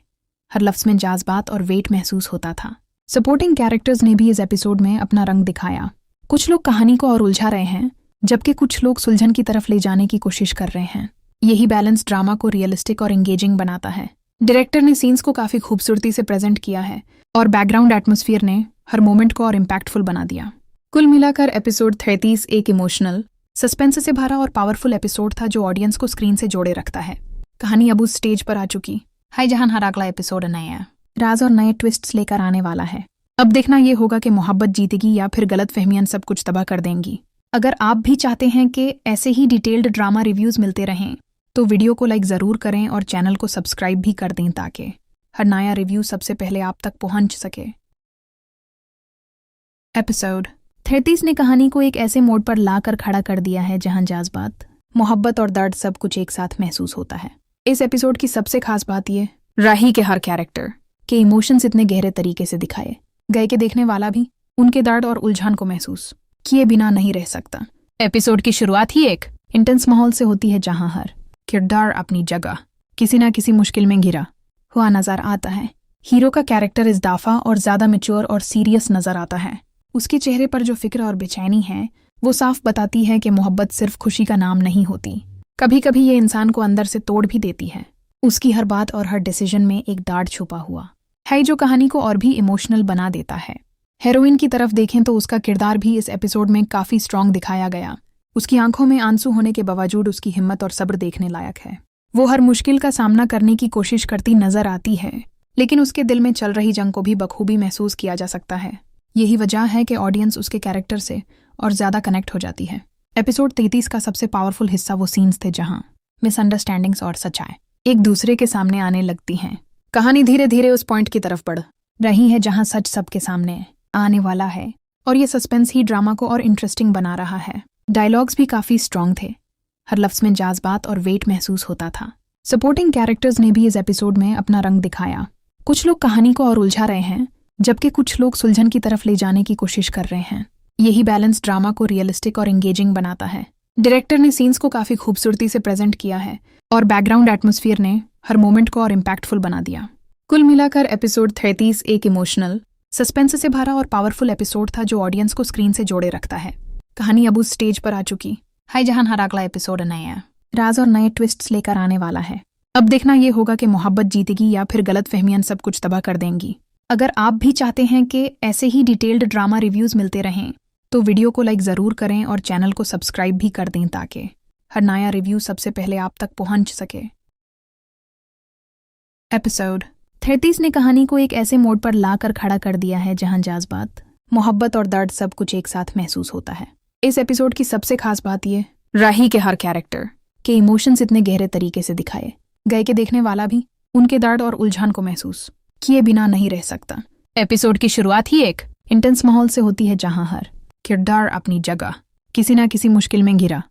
हर लफ्ज में जज्बात और वेट महसूस होता था। सपोर्टिंग कैरेक्टर्स ने भी इस एपिसोड में अपना रंग दिखाया। कुछ लोग कहानी को और उलझा रहे हैं, जबकि कुछ लोग सुलझन की तरफ ले जाने की कोशिश कर रहे हैं। यही बैलेंस ड्रामा को रियलिस्टिक और एंगेजिंग बनाता है। डायरेक्टर ने सीन्स को काफी खूबसूरती से प्रेजेंट किया है, और बैकग्राउंड एटमॉस्फेयर ने हर मोमेंट को और इम्पैक्टफुल बना दिया। कुल मिलाकर एपिसोड 33 एक इमोशनल, सस्पेंस से भरा और पावरफुल एपिसोड था जो ऑडियंस को स्क्रीन से जोड़े रखता है। कहानी अब उस स्टेज पर आ चुकी है जहां हर अगला एपिसोड नया राज और नए ट्विस्ट्स लेकर आने वाला है। अब देखना ये होगा कि मोहब्बत जीतेगी या फिर गलतफहमियां सब कुछ तबाह कर देंगी। अगर आप भी चाहते हैं कि ऐसे ही डिटेल्ड ड्रामा रिव्यूज मिलते रहें, तो वीडियो को लाइक ज़रूर करें और चैनल को सब्सक्राइब भी कर दें ताकि हर नया रिव्यू सबसे पहले आप तक पहुंच सके। एपिसोड 33 ने कहानी को एक ऐसे मोड़ पर लाकर खड़ा कर दिया है जहां जज्बात, मोहब्बत और दर्द सब कुछ एक साथ महसूस होता है। इस एपिसोड की सबसे खास बात यह राही के हर कैरेक्टर के इमोशंस इतने गहरे तरीके से दिखाए गए कि देखने वाला भी उनके दर्द और उलझन को महसूस किए बिना नहीं रह सकता। एपिसोड की शुरुआत ही एक इंटेंस माहौल से होती है जहां हर किरदार अपनी जगह किसी ना किसी मुश्किल में घिरा हुआ नजर आता है। हीरो का कैरेक्टर इज़ाफा और ज्यादा मैच्योर और सीरियस नजर आता है। उसके चेहरे पर जो फिक्र और बेचैनी है वो साफ बताती है कि मोहब्बत सिर्फ खुशी का नाम नहीं होती, कभी कभी ये इंसान को अंदर से तोड़ भी देती है। उसकी हर बात और हर डिसीजन में एक डार्ट छुपा हुआ है जो कहानी को और भी इमोशनल बना देता है। हेरोइन की तरफ देखें तो उसका किरदार भी इस एपिसोड में काफी स्ट्रॉन्ग दिखाया गया। उसकी आंखों में आंसू होने के बावजूद उसकी हिम्मत और सब्र देखने लायक है। वो हर मुश्किल का सामना करने की कोशिश करती नजर आती है, लेकिन उसके दिल में चल रही जंग को भी बखूबी महसूस किया जा सकता है। यही वजह है कि ऑडियंस उसके कैरेक्टर से और ज्यादा कनेक्ट हो जाती है। एपिसोड 33 का सबसे पावरफुल हिस्सा वो सीन्स थे जहां मिसअंडरस्टैंडिंग्स और सच्चाई एक दूसरे के सामने आने लगती हैं। कहानी धीरे धीरे उस पॉइंट की तरफ बढ़ रही है जहां सच सबके सामने आने वाला है, और ये सस्पेंस ही ड्रामा को और इंटरेस्टिंग बना रहा है। डायलॉग्स भी काफी स्ट्रॉन्ग थे, हर लफ्ज में जज्बात और वेट महसूस होता था। सपोर्टिंग कैरेक्टर्स ने भी इस एपिसोड में अपना रंग दिखाया। कुछ लोग कहानी को और उलझा रहे हैं, जबकि कुछ लोग सुलझन की तरफ ले जाने की कोशिश कर रहे हैं। यही बैलेंस ड्रामा को रियलिस्टिक और एंगेजिंग बनाता है। डायरेक्टर ने सीन्स को काफी खूबसूरती से प्रेजेंट किया है, और बैकग्राउंड एटमॉस्फेयर ने हर मोमेंट को और इम्पैक्टफुल बना दिया। कुल मिलाकर एपिसोड 33 एक इमोशनल, सस्पेंस से भरा और पावरफुल एपिसोड था जो ऑडियंस को स्क्रीन से जोड़े रखता है। कहानी अब उस स्टेज पर आ चुकी है जहां हर अगला एपिसोड नया राज और नए ट्विस्ट्स लेकर आने वाला है। अब देखना ये होगा कि मोहब्बत जीतेगी या फिर गलतफहमियां सब कुछ तबाह कर देंगी। अगर आप भी चाहते हैं कि ऐसे ही डिटेल्ड ड्रामा रिव्यूज मिलते रहें, तो वीडियो को लाइक ज़रूर करें और चैनल को सब्सक्राइब भी कर दें ताकि हर नया रिव्यू सबसे पहले आप तक पहुंच सके। एपिसोड 33 ने कहानी को एक ऐसे मोड़ पर लाकर खड़ा कर दिया है जहां जज्बात, मोहब्बत और दर्द सब कुछ एक साथ महसूस होता है। इस एपिसोड की सबसे खास बात यह राही के हर कैरेक्टर के इमोशंस इतने गहरे तरीके से दिखाए गए कि देखने वाला भी उनके दर्द और उलझन को महसूस किए बिना नहीं रह सकता। एपिसोड की शुरुआत ही एक इंटेंस माहौल से होती है जहां हर किरदार अपनी जगह किसी ना किसी मुश्किल में घिरा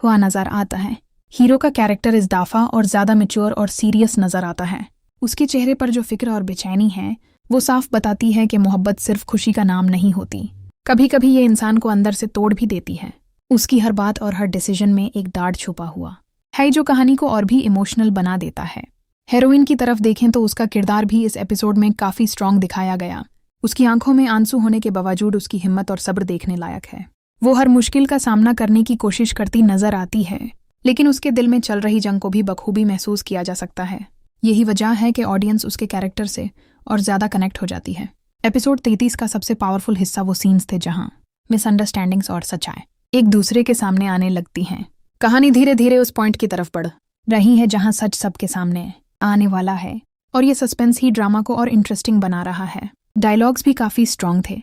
हुआ नजर आता है। हीरो का कैरेक्टर इज़ाफा और ज्यादा मैच्योर और सीरियस नजर आता है। उसके चेहरे पर जो फिक्र और बेचैनी है वो साफ बताती है कि मोहब्बत सिर्फ खुशी का नाम नहीं होती, कभी कभी ये इंसान को अंदर से तोड़ भी देती है। उसकी हर बात और हर डिसीजन में एक डार्ट छुपा हुआ है जो कहानी को और भी इमोशनल बना देता है। हेरोइन की तरफ देखें तो उसका किरदार भी इस एपिसोड में काफी स्ट्रॉन्ग दिखाया गया। उसकी आंखों में आंसू होने के बावजूद उसकी हिम्मत और सब्र देखने लायक है। वो हर मुश्किल का सामना करने की कोशिश करती नजर आती है, लेकिन उसके दिल में चल रही जंग को भी बखूबी महसूस किया जा सकता है। यही वजह है कि ऑडियंस उसके कैरेक्टर से और ज्यादा कनेक्ट हो जाती है। एपिसोड 33 का सबसे पावरफुल हिस्सा वो सीन्स थे जहां मिसअंडरस्टैंडिंग्स और सच्चाई एक दूसरे के सामने आने लगती हैं। कहानी धीरे धीरे उस पॉइंट की तरफ बढ़ रही है जहां सच सबके सामने आने वाला है, और ये सस्पेंस ही ड्रामा को और इंटरेस्टिंग बना रहा है। डायलॉग्स भी काफी स्ट्रॉन्ग थे,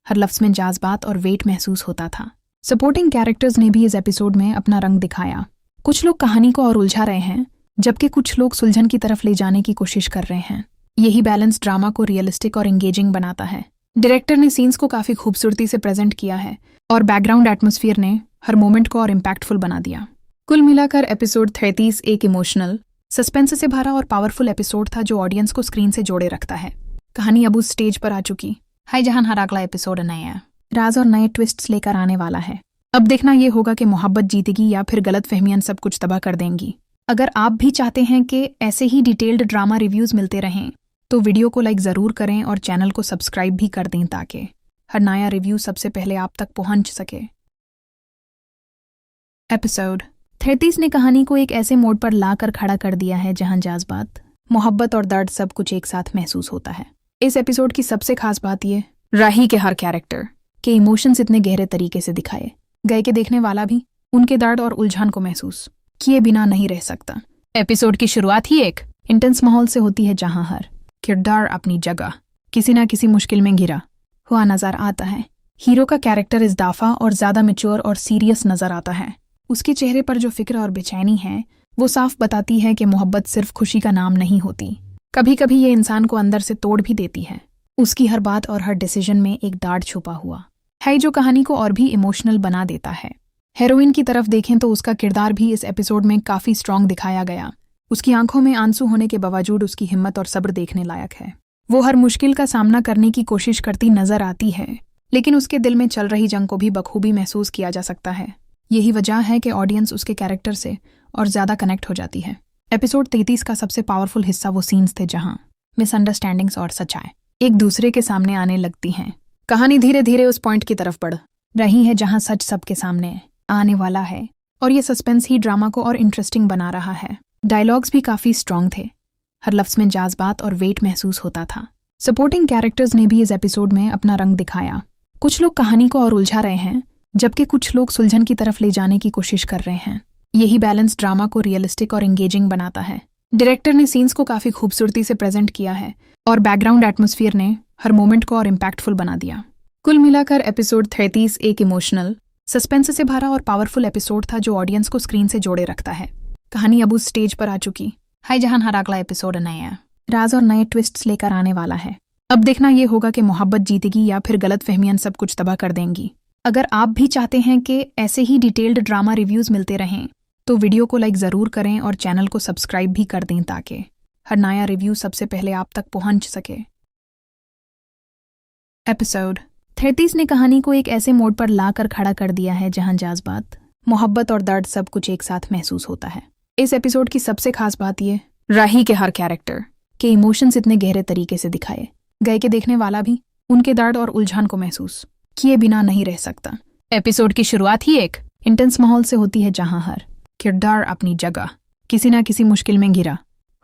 हर लफ्ज में जज्बात और वेट महसूस होता था। सपोर्टिंग कैरेक्टर्स ने भी इस एपिसोड में अपना रंग दिखाया। कुछ लोग कहानी को और उलझा रहे हैं, जबकि कुछ लोग सुलझन की तरफ ले जाने की कोशिश कर रहे हैं। यही बैलेंस ड्रामा को रियलिस्टिक और एंगेजिंग बनाता है। डायरेक्टर ने सीन्स को काफी खूबसूरती से प्रेजेंट किया है और बैकग्राउंड एटमॉस्फेयर ने हर मोमेंट को और इम्पैक्टफुल बना दिया। कुल मिलाकर एपिसोड 33 एक इमोशनल, सस्पेंस से भरा और पावरफुल एपिसोड था जो ऑडियंस को स्क्रीन से जोड़े रखता है। कहानी अब उस स्टेज पर आ चुकी है जहां हर अगला एपिसोड नया राज और नए ट्विस्ट्स लेकर आने वाला है। अब देखना ये होगा कि मोहब्बत जीतेगी या फिर गलत फहमियां सब कुछ तबाह कर देंगी। अगर आप भी चाहते हैं कि ऐसे ही डिटेल्ड ड्रामा रिव्यूज मिलते रहें तो वीडियो को लाइक ज़रूर करें और चैनल को सब्सक्राइब भी कर दें ताकि हर नया रिव्यू सबसे पहले आप तक पहुंच सके। एपिसोड 33 ने कहानी को एक ऐसे मोड़ पर लाकर खड़ा कर दिया है जहां जज्बात, मोहब्बत और दर्द सब कुछ एक साथ महसूस होता है। इस एपिसोड की सबसे खास बात ये राही के हर कैरेक्टर के इमोशंस इतने गहरे तरीके से दिखाए गए कि देखने वाला भी उनके दर्द और उलझन को महसूस किए बिना नहीं रह सकता। एपिसोड की शुरुआत ही एक इंटेंस माहौल से होती है जहां हर किरदार अपनी जगह किसी ना किसी मुश्किल में घिरा हुआ नजर आता है। हीरो का कैरेक्टर इज़ाफ़ा और ज्यादा मैच्योर और सीरियस नजर आता है। उसके चेहरे पर जो फिक्र और बेचैनी है वो साफ बताती है कि मोहब्बत सिर्फ खुशी का नाम नहीं होती, कभी कभी ये इंसान को अंदर से तोड़ भी देती है। उसकी हर बात और हर डिसीजन में एक डार्ट छुपा हुआ है जो कहानी को और भी इमोशनल बना देता है। हेरोइन की तरफ देखें तो उसका किरदार भी इस एपिसोड में काफी स्ट्रांग दिखाया गया। उसकी आंखों में आंसू होने के बावजूद उसकी हिम्मत और सब्र देखने लायक है। वो हर मुश्किल का सामना करने की कोशिश करती नजर आती है, लेकिन उसके दिल में चल रही जंग को भी बखूबी महसूस किया जा सकता है। यही वजह है कि ऑडियंस उसके कैरेक्टर से और ज्यादा कनेक्ट हो जाती है। एपिसोड 33 का सबसे पावरफुल हिस्सा वो सीन्स थे जहां मिसअंडरस्टैंडिंग्स और सच्चाई एक दूसरे के सामने आने लगती हैं। कहानी धीरे धीरे उस पॉइंट की तरफ बढ़ रही है जहां सच सबके सामने आने वाला है और ये सस्पेंस ही ड्रामा को और इंटरेस्टिंग बना रहा है। डायलॉग्स भी काफी स्ट्रांग थे, हर लफ्ज में जज्बात और वेट महसूस होता था। सपोर्टिंग कैरेक्टर्स ने भी इस एपिसोड में अपना रंग दिखाया। कुछ लोग कहानी को और उलझा रहे हैं जबकि कुछ लोग सुलझन की तरफ ले जाने की कोशिश कर रहे हैं। यही बैलेंस ड्रामा को रियलिस्टिक और एंगेजिंग बनाता है। डायरेक्टर ने सीन्स को काफी खूबसूरती से प्रेजेंट किया है और बैकग्राउंड एटमॉस्फेयर ने हर मोमेंट को और इम्पैक्टफुल बना दिया। कुल मिलाकर एपिसोड 33 एक इमोशनल, सस्पेंस से भरा और पावरफुल एपिसोड था जो ऑडियंस को स्क्रीन से जोड़े रखता है। कहानी अब उस स्टेज पर आ चुकी है जहां हर अगला एपिसोड नया राज और नए ट्विस्ट्स लेकर आने वाला है। अब देखना ये होगा कि मोहब्बत जीतेगी या फिर गलत फहमियां सब कुछ तबाह कर देंगी। अगर आप भी चाहते हैं कि ऐसे ही डिटेल्ड ड्रामा रिव्यूज मिलते रहें तो वीडियो को लाइक ज़रूर करें और चैनल को सब्सक्राइब भी कर दें ताकि हर नया रिव्यू सबसे पहले आप तक पहुंच सके। एपिसोड 33 ने कहानी को एक ऐसे मोड़ पर लाकर खड़ा कर दिया है जहां जज्बात, मोहब्बत और दर्द सब कुछ एक साथ महसूस होता है। इस एपिसोड की सबसे खास बात ये राही के हर कैरेक्टर के इमोशंस इतने गहरे तरीके से दिखाए गए कि देखने वाला भी उनके दर्द और उलझन को महसूस किए बिना नहीं रह सकता। एपिसोड की शुरुआत ही एक इंटेंस माहौल से होती है जहां हर किरदार अपनी जगह किसी ना किसी मुश्किल में घिरा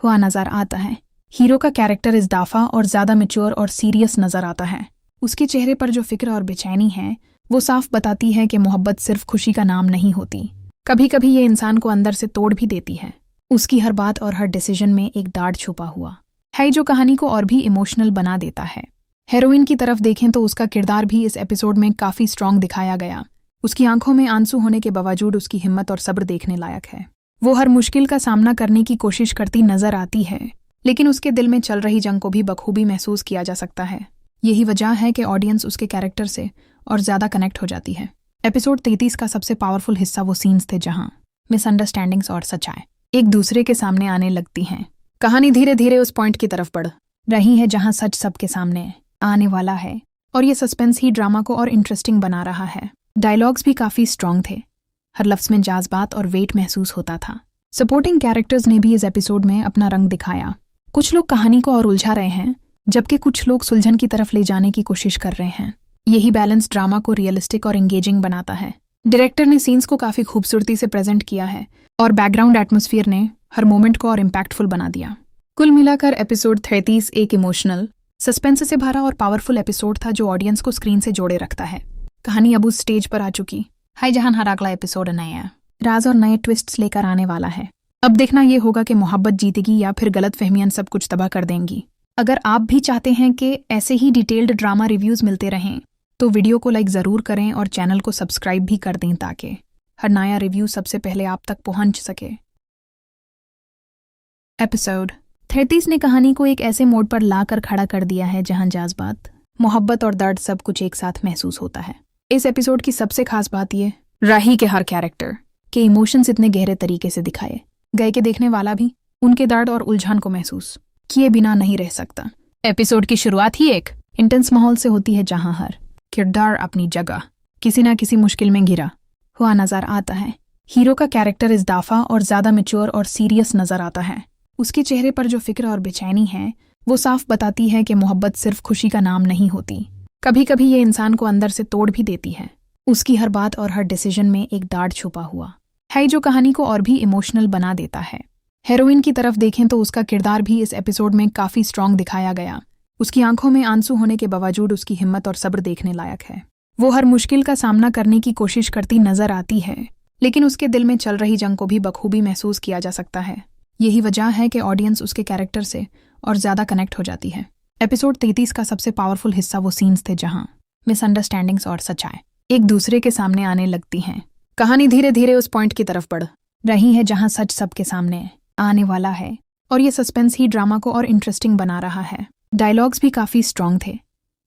हुआ नजर आता है। हीरो का कैरेक्टर इज़ाफ़ा और ज्यादा मैच्योर और सीरियस नजर आता है। उसके चेहरे पर जो फिक्र और बेचैनी है वो साफ बताती है कि मोहब्बत सिर्फ खुशी का नाम नहीं होती, कभी कभी ये इंसान को अंदर से तोड़ भी देती है। उसकी हर बात और हर डिसीजन में एक डार्ट छुपा हुआ है जो कहानी को और भी इमोशनल बना देता है। हेरोइन की तरफ देखें तो उसका किरदार भी इस एपिसोड में काफी स्ट्रांग दिखाया गया। उसकी आंखों में आंसू होने के बावजूद उसकी हिम्मत और सब्र देखने लायक है। वो हर मुश्किल का सामना करने की कोशिश करती नजर आती है, लेकिन उसके दिल में चल रही जंग को भी बखूबी महसूस किया जा सकता है। यही वजह है कि ऑडियंस उसके कैरेक्टर से और ज्यादा कनेक्ट हो जाती है। एपिसोड 33 का सबसे पावरफुल हिस्सा वो सीन्स थे जहां मिसअंडरस्टैंडिंग्स और सच्चाई एक दूसरे के सामने आने लगती हैं। कहानी धीरे धीरे उस पॉइंट की तरफ बढ़ रही है जहां सच सबके सामने आने वाला है और ये सस्पेंस ही ड्रामा को और इंटरेस्टिंग बना रहा है। डायलॉग्स भी काफी स्ट्रांग थे, हर लफ्ज में जज्बात और वेट महसूस होता था। सपोर्टिंग कैरेक्टर्स ने भी इस एपिसोड में अपना रंग दिखाया। कुछ लोग कहानी को और उलझा रहे हैं जबकि कुछ लोग सुलझन की तरफ ले जाने की कोशिश कर रहे हैं। यही बैलेंस ड्रामा को रियलिस्टिक और एंगेजिंग बनाता है। डायरेक्टर ने सीन्स को काफी खूबसूरती से प्रेजेंट किया है और बैकग्राउंड एटमॉस्फेयर ने हर मोमेंट को और इम्पैक्टफुल बना दिया। कुल मिलाकर एपिसोड 33 एक इमोशनल, सस्पेंस से भरा और पावरफुल एपिसोड था जो ऑडियंस को स्क्रीन से जोड़े रखता है। कहानी अब उस स्टेज पर आ चुकी है जहां हर अगला एपिसोड नया राज और नए ट्विस्ट्स लेकर आने वाला है। अब देखना ये होगा कि मोहब्बत जीतेगी या फिर गलत फहमियां सब कुछ तबाह कर देंगी। अगर आप भी चाहते हैं कि ऐसे ही डिटेल्ड ड्रामा रिव्यूज मिलते रहें तो वीडियो को लाइक ज़रूर करें और चैनल को सब्सक्राइब भी कर दें ताकि हर नया रिव्यू सबसे पहले आप तक पहुंच सके। एपिसोड 33 ने कहानी को एक ऐसे मोड़ पर ला कर खड़ा कर दिया है जहां जज्बात, मोहब्बत और दर्द सब कुछ एक साथ महसूस होता है। इस एपिसोड की सबसे खास बात ये राही के हर कैरेक्टर के इमोशंस इतने गहरे तरीके से दिखाए गए कि देखने वाला भी उनके दर्द और उलझन को महसूस किए बिना नहीं रह सकता। एपिसोड की शुरुआत ही एक इंटेंस माहौल से होती है जहां हर किरदार अपनी जगह किसी ना किसी मुश्किल में घिरा हुआ नजर आता है। हीरो का कैरेक्टर इज़ाफा और ज्यादा मैच्योर और सीरियस नजर आता है। उसके चेहरे पर जो फिक्र और बेचैनी है वो साफ बताती है कि मोहब्बत सिर्फ खुशी का नाम नहीं होती, कभी कभी ये इंसान को अंदर से तोड़ भी देती है। उसकी हर बात और हर डिसीजन में एक दाढ़ छुपा हुआ है जो कहानी को और भी इमोशनल बना देता है। हेरोइन की तरफ देखें तो उसका किरदार भी इस एपिसोड में काफी स्ट्रांग दिखाया गया। उसकी आंखों में आंसू होने के बावजूद उसकी हिम्मत और सब्र देखने लायक है। वो हर मुश्किल का सामना करने की कोशिश करती नजर आती है, लेकिन उसके दिल में चल रही जंग को भी बखूबी महसूस किया जा सकता है। यही वजह है कि ऑडियंस उसके कैरेक्टर से और ज्यादा कनेक्ट हो जाती है। एपिसोड 33 का सबसे पावरफुल हिस्सा वो सीन्स थे जहां मिसअंडरस्टैंडिंग्स और सच्चाई एक दूसरे के सामने आने लगती हैं। कहानी धीरे धीरे उस पॉइंट की तरफ बढ़ रही है जहां सच सबके सामने आने वाला है, और ये सस्पेंस ही ड्रामा को और इंटरेस्टिंग बना रहा है। डायलॉग्स भी काफी स्ट्रांग थे,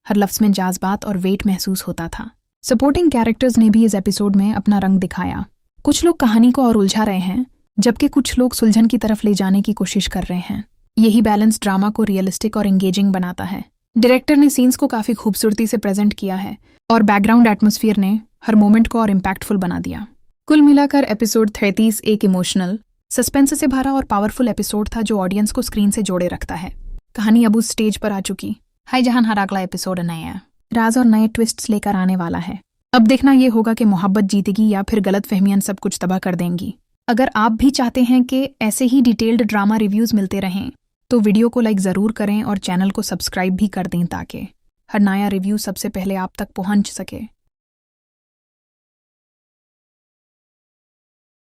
हर लफ्ज में जज्बात और वेट महसूस होता था। सपोर्टिंग कैरेक्टर्स ने भी इस एपिसोड में अपना रंग दिखाया। कुछ लोग कहानी को और उलझा रहे हैं, जबकि कुछ लोग सुलझन की तरफ ले जाने की कोशिश कर रहे हैं। यही बैलेंस ड्रामा को रियलिस्टिक और एंगेजिंग बनाता है। डायरेक्टर ने सीन्स को काफी खूबसूरती से प्रेजेंट किया है और बैकग्राउंड एटमॉस्फेयर ने हर मोमेंट को और इम्पैक्टफुल बना दिया। कुल मिलाकर एपिसोड 33 एक इमोशनल, सस्पेंस से भरा और पावरफुल एपिसोड था जो ऑडियंस को स्क्रीन से जोड़े रखता है। कहानी अब उस स्टेज पर आ चुकी है जहां हर अगला एपिसोड नया राज और नए ट्विस्ट्स लेकर आने वाला है। अब देखना ये होगा कि मोहब्बत जीतेगी या फिर गलत फहमियां सब कुछ तबाह कर देंगी। अगर आप भी चाहते हैं कि ऐसे ही डिटेल्ड ड्रामा रिव्यूज मिलते रहें तो वीडियो को लाइक ज़रूर करें और चैनल को सब्सक्राइब भी कर दें ताकि हर नया रिव्यू सबसे पहले आप तक पहुंच सके।